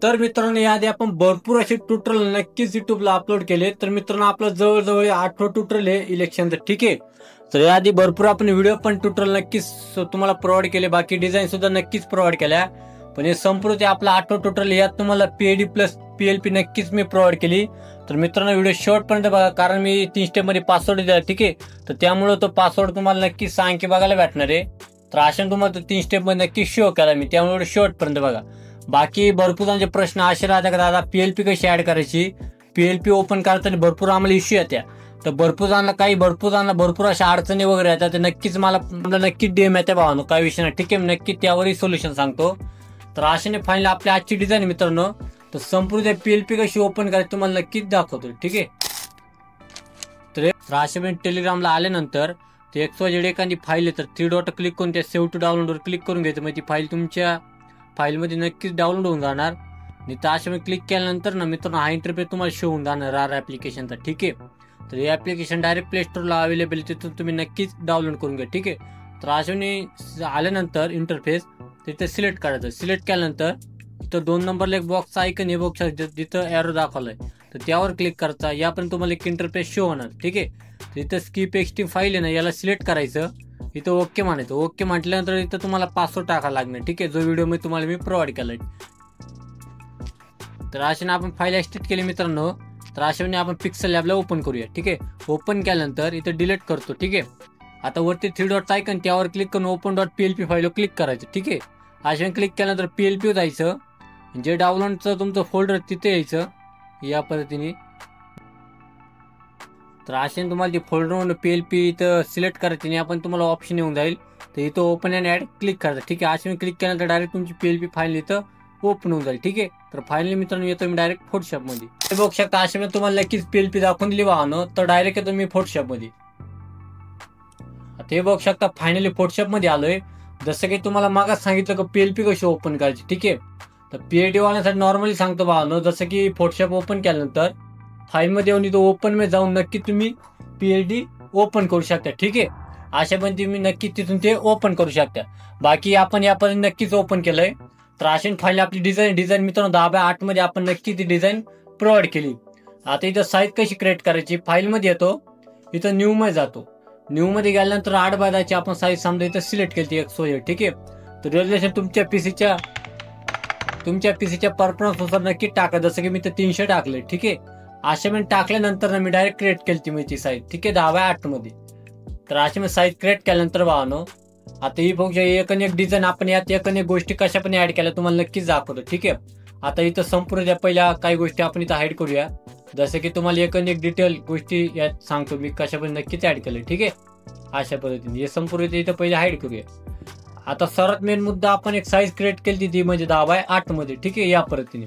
तर मित्रांनो याआधी आपण भरपूर असे ट्युटोरियल नक्कीच युट्यूबला अपलोड केले. तर मित्रांनो आपलं जवळजवळ 8 ट्युटोरियल आहे इलेक्शनचं, ठीक आहे. तर याआधी भरपूर आपण व्हिडिओ पण ट्युटोरियल नक्कीच तुम्हाला प्रोव्हाइड केले, बाकी डिझाईन सुद्धा नक्कीच प्रोव्हाइड केल्या. पण हे संपूर्ण आपला 8 ट्युटोरियल यात तुम्हाला पीएडी प्लस पीएलपी नक्कीच मी प्रोव्हाइड केली. तर मित्रांनो व्हिडिओ शेवटपर्यंत बघा, कारण मी 3 स्टेपमध्ये पासवर्ड दिला, ठीक आहे. तर त्यामुळे तो पासवर्ड तुम्हाला नक्कीच 6 अंकी बघायला भेटणार आहे. तर अशा तुम्हाला 3 स्टेपमध्ये नक्की शो केला मी, त्यामुळे शेवटपर्यंत बघा. बाकी भरपूर जणांचे प्रश्न असे राहतात का दादा पीएलपी कशी ऍड करायची, पीएलपी ओपन करताना भरपूर आम्हाला इश्यू येत्या. तर भरपूर जणांना भरपूर अशा अडचणी वगैरे येतात. तर नक्कीच मला नक्कीच डीएम येते भावानो, काही विषय नाही, ठीक आहे. नक्की त्यावरही सोल्युशन सांगतो. तर अशाने फायनली आपली आजची डिझाईन मित्रांनो, तर संपूर्ण पीएलपी कशी ओपन करायची तुम्हाला नक्कीच दाखवतो, ठीक आहे. तर अशा टेलिग्रामला आल्यानंतर ते XYZ एखादी फाईल आहे, तर 3 डॉट क्लिक करून त्या सेव्ह टू डाउनलोडवर क्लिक करून घ्यायचं. म्हणजे ती फाईल तुमच्या फाईलमध्ये नक्कीच डाउनलोड होऊन जाणार. आणि तर अशा क्लिक केल्यानंतर ना मित्रांनो हा इंटरफेस तुम्हाला शो होऊन जाणार रार ॲप्लिकेशनचा, ठीक आहे. तर हे ॲप्लिकेशन डायरेक्ट प्ले स्टोरला अवेलेबल आहे, तिथून तुम्ही नक्कीच डाउनलोड करून घ्या, ठीक आहे. तर अशा आल्यानंतर इंटरफेस तिथे सिलेक्ट करायचं. सिलेक्ट केल्यानंतर इथं 2 नंबरला एक बॉक्स आयकन हे बॉक्स जिथं एरो दाखवलाय, तर त्यावर क्लिक करायचा. यापर्यंत तुम्हाला एक इंटरफेस शो होणार, ठीक आहे. तर इथं स्किप एक्स्टी फाईल आहे ना, याला सिलेक्ट करायचं. इथं ओके म्हणायचं. ओके म्हटल्यानंतर इथं तुम्हाला पासवर्ड टाकायला लागणार, ठीक आहे, जो व्हिडिओ मी तुम्हाला प्रोव्हाइड केलाय. तर अशाने आपण फाईल एक्स्ट्रेक्ट केली मित्रांनो. तर अशाने आपण पिक्सल लॅबला ओपन करूया, ठीक आहे. ओपन केल्यानंतर इथं डिलीट करतो, ठीक आहे. आता वरती 3 डॉट आयकन त्यावर क्लिक करून ओपन डॉट पीएलपी फाईलवर क्लिक करायचं, ठीक आहे. अशाने क्लिक केल्यानंतर पीएलपी जायचं, जे डाउनलोडचं तुमचं फोल्डर तिथे यायचं या पद्धतीने. तर अशाने तुम्हाला जे फोल्डरवरून पीएलपी इथं सिलेक्ट करायची आणि आपण तुम्हाला ऑप्शन येऊन जाईल. तर इथं ओपन अँड ॲड क्लिक करायचं, ठीक आहे. अशाने क्लिक केल्यानंतर डायरेक्ट तुमची पीएलपी फाईल इथं ओपन होऊन जाईल, ठीक आहे. तर फायनली मित्रांनो येतो मी डायरेक्ट फोटोशॉपमध्ये. हे बघू शकता अशाने तुम्हाला नक्कीच पीएलपी दाखवून दिली वाहनं. तर डायरेक्ट येतो मी फोटोशॉपमध्ये. आता हे बघू शकता फायनली फोटोशॉपमध्ये आलोय. जसं की तुम्हाला मागास सांगितलं की पीएलपी कशी ओपन करायची, ठीक आहे. तर पीएडी वाल्यासाठी नॉर्मली सांगतो भावानो, जसं की फोटोशॉप ओपन केल्यानंतर फाईलमध्ये येऊन इथं ओपन मध्ये जाऊन नक्की तुम्ही पीएलडी ओपन करू शकता, ठीक आहे. अशा पण तुम्ही नक्की तिथून ते ओपन करू शकता. बाकी आपण यापर्यंत नक्कीच ओपन केलंय. तर अशी फाईल आपली डिझाईन मित्रांनो 10x8 मध्ये आपण नक्की ती डिझाईन प्रोव्हाइड केली. आता इथं साईज कशी क्रिएट करायची, फाईलमध्ये येतो, इथं न्यू मध्ये जातो. न्यू मध्ये गेल्यानंतर 8x10 आपण साईज समजा इथं सिलेक्ट केली XYZ, ठीक आहे. तर रेझोल्युशन तुमच्या पीसीच्या परफॉर्मन्सनुसार नक्की टाका. जसं की मी तर 300 टाकले, ठीक आहे. अशा मी टाकल्यानंतर ना मी डायरेक्ट क्रिएट केली मी ती साईज, ठीक आहे, 10x8 मध्ये. तर अशी मी साईज क्रिएट केल्यानंतर भावानो, आता ही बघू एक डिझाईन आपण यात एक गोष्टी कशा पण ऍड केल्या तुम्हाला नक्कीच दाखवतो, ठीक आहे. आता इथं संपूर्ण पहिल्या काही गोष्टी आपण इथं हाईड करूया. जसं की तुम्हाला एक डिटेल गोष्टी यात सांगतो मी कशा पण नक्कीच ऍड केलं, ठीक आहे. अशा पद्धतीने हे संपूर्ण इथं पहिले हाईड करूया. आता सर्वात मेन मुद्दा आपण एक साईज क्रिएट केली ती म्हणजे 10x8 मध्ये, ठीक आहे, या पद्धतीने.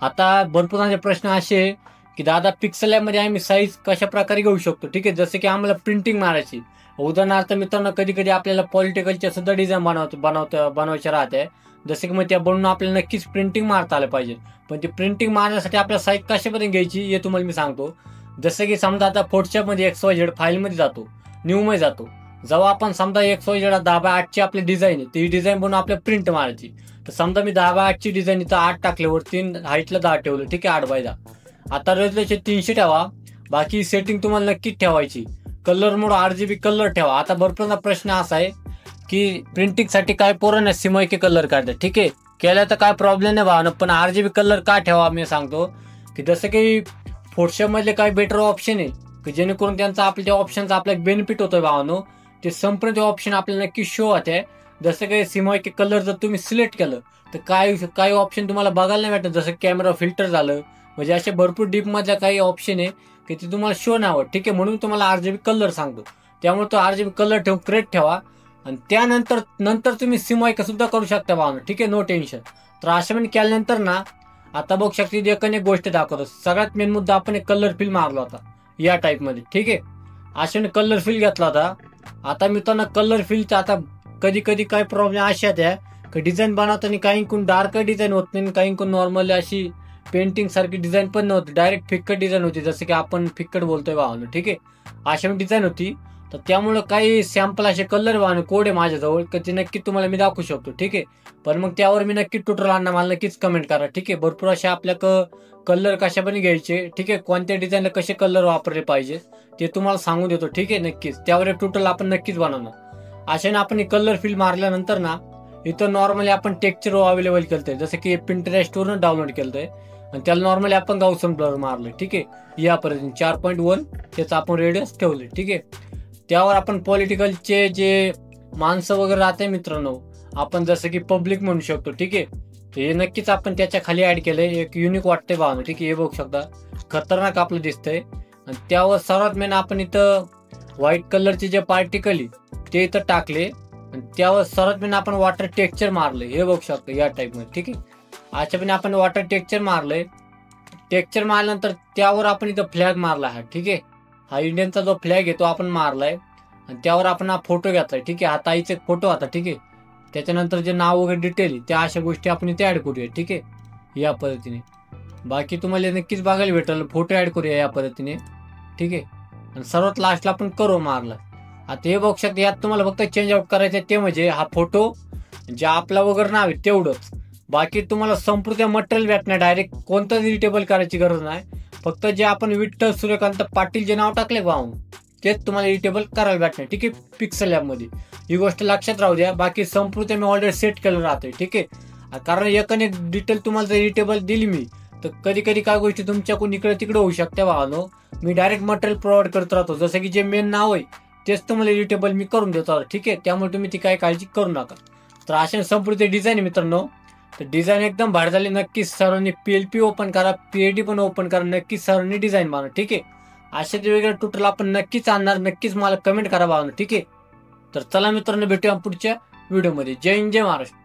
आता भरपूर प्रश्न असे की दादा पिक्सल लॅबमध्ये आम्ही साईज कशा प्रकारे घेऊ शकतो, ठीक आहे. जसं की आम्हाला प्रिंटिंग मारायची, उदाहरणार्थ मित्रांनो कधी कधी आपल्याला पॉलिटिकलच्या सुद्धा डिझाईन बनवायचे राहते. जसं की मग त्या बनवून आपल्याला नक्कीच प्रिंटिंग मारता आलं पाहिजे. पण ते प्रिंटिंग मारण्यासाठी आपल्याला साईज कशामध्ये घ्यायची हे तुम्हाला मी सांगतो. जसं की समजा आता फोटोशॉपमध्ये XYZ फाईलमध्ये जातो, न्यू मध्ये जातो. जेव्हा आपण समजा XYZ 10x8 आपली डिझाईन आहे, ती डिझाईन बनवून आपल्याला प्रिंट मारायची. तर समजा मी 10x8 डिझाईन इथं 8 टाकल्यावर 3 हाईटला 10 ठेवलं, ठीक आहे, 8x10. आता रेझोल्युशन 300 ठेवा. बाकी सेटिंग तुम्हाला नक्कीच ठेवायची. कलर मोड RGB कलर ठेवा. आता भरपूर प्रश्न असा आहे की प्रिंटिंगसाठी काय पोरांना सिमोके कलर काढतात, ठीक आहे, केल्या तर काय प्रॉब्लेम नाही भावना. पण RGB कलर का ठेवा मी सांगतो की जसं की फोटोशॉप मधले काही बेटर ऑप्शन आहे की जेणेकरून त्यांचा आपल्या ऑप्शनचा आपल्याला बेनिफिट होतोय भावानो. ते संपूर्ण ऑप्शन आपल्याला नक्की शो होते. जसं काही सिमोके कलर जर तुम्ही सिलेक्ट केलं तर काही ऑप्शन तुम्हाला बघायला नाही भेटत. जसं कॅमेरा फिल्टर झालं, म्हणजे असे भरपूर डीप मध्ये काही ऑप्शन आहे की ते तुम्हाला शो नाही होत, ठीक आहे. म्हणून तुम्हाला RGB कलर सांगतो. त्यामुळे तो RGB कलर ठेवून क्रिएट ठेवा आणि त्यानंतर तुम्ही सिमोके सुद्धा करू शकता भावना, ठीक आहे, नो टेन्शन. तर अशा म्हणजे केल्यानंतर ना आता बघू शकता एक गोष्ट दाखवतो. सगळ्यात मेन मुद्दा आपण एक कलर फिल मारला होता या टाईप मध्ये, ठीक आहे. अशाने कलर फिल घेतला होता. आता मित्रांनो कलर फिलचा आता कधी काय प्रॉब्लेम अशा आहेत की डिझाईन बनवताना काही डार्क डिझाईन होत नाही, काही नॉर्मली अशी पेंटिंग सारखी डिझाईन पण नव्हती, डायरेक्ट फिक्कट डिझाईन होती. जसं की आपण फिक्कट बोलतोय भावानं, ठीक आहे, अशा डिझाईन होती. तर त्यामुळं काही सॅम्पल असे कलर वाहन कोड आहे माझ्याजवळ की ते नक्की तुम्हाला मी दाखवू शकतो, ठीक आहे. पण मग त्यावर मी नक्की ट्युटोरियल आणणार, मला नक्कीच कमेंट करा, ठीक आहे. भरपूर असे आपल्या कलर कशा पण घ्यायचे, ठीक आहे. कोणत्या डिझाईनला कसे कलर वापरले पाहिजे ते तुम्हाला सांगून देतो, ठीक आहे. नक्कीच त्यावर एक ट्युटोरियल आपण नक्कीच बनवणार. अशाने आपण कलर फिल मारल्यानंतर ना इथं नॉर्मली आपण टेक्स्चर अवेलेबल केलंय, जसं की पिंटरेस्टवरून डाउनलोड केलंय आणि त्याला नॉर्मली आपण गाऊसन ब्लर मारलं, ठीक आहे. या पद्धतीने 4.1 त्याचा आपण रेडियस ठेवले, ठीक आहे. त्यावर आपण पॉलिटिकलचे जे माणसं वगैरे राहते मित्रांनो, आपण जसं की पब्लिक म्हणू शकतो, ठीक आहे. हे नक्कीच आपण त्याच्या खाली ऍड केलंय. एक युनिक वाटतंय भावना, ठीक आहे. हे बघू शकता खतरनाक आपलं दिसतंय. आणि त्यावर सर्वात मेन आपण इथं व्हाईट कलरचे जे पार्टिकल ते इथं टाकले आणि त्यावर सर्वात मेन आपण वॉटर टेक्स्चर मारलंय. हे बघू शकतो या टाईप मध्ये, ठीक आहे. अशापणे आपण वॉटर टेक्स्चर मारलंय. टेक्स्चर मारल्यानंतर त्यावर आपण इथं फ्लॅग मारला आहे, ठीक आहे. हा इंडियनचा जो फ्लॅग आहे तो आपण मारलाय आणि त्यावर आपण हा फोटो घेतलाय, ठीक आहे. हा ताईचा फोटो होता, ठीक आहे. त्याच्यानंतर जे नाव वगैरे डिटेल त्या अशा गोष्टी आपण इथे ऍड करूया, ठीक आहे. या पद्धतीने बाकी तुम्हाला नक्कीच बघायला भेटेल. फोटो ऍड करूया या पद्धतीने, ठीक आहे. आणि सर्वात लास्टला आपण करो मारला. आता हे बघू शकता यात तुम्हाला फक्त चेंज आउट करायचं ते म्हणजे हा फोटो जे आपला वगैरे नाव आहे तेवढंच. बाकी तुम्हाला संपूर्ण मटेरियल भेटणार. डायरेक्ट कोणतंच इडिटेबल करायची गरज नाही. फक्त जे आपण विठ्ठल सूर्यकांत पाटील जे नाव टाकले वाहून तेच तुम्हाला इडिटेबल करायला भेटणार, ठीक आहे. पिक्सल लॅबमध्ये ही गोष्ट लक्षात राहू द्या. बाकी संपूर्ण मी ऑलरेडी सेट केलं राहते, ठीक आहे. कारण एकाने एक डिटेल तुम्हाला जर इडिटेबल दिली मी तर कधी कधी काय गोष्टी तुमच्याकडून इकडे तिकडे होऊ शकते वाहनो. मी डायरेक्ट मटेरियल प्रोव्हाइड करत राहतो, जसं की जे मेन नाव आहे तेच तुम्हाला इडिटेबल मी करून देतो, ठीक आहे. त्यामुळे तुम्ही ती काही काळजी करू नका. तर अशा संपूर्ण डिझाईन मित्रांनो, तर डिझाईन एकदम भारी झाली. नक्कीच सर्वांनी PLP ओपन करा, PAD पण ओपन करा. नक्कीच सर्वांनी डिझाईन मारा, ठीक आहे. असे वेगवेगळे ट्युटोरियल आपण नक्कीच आणणार. नक्कीच मला कमेंट करा भावना, ठीक आहे. तर चला मित्रांनो भेटूया पुढच्या व्हिडिओमध्ये. जय हिंद, जय महाराष्ट्र.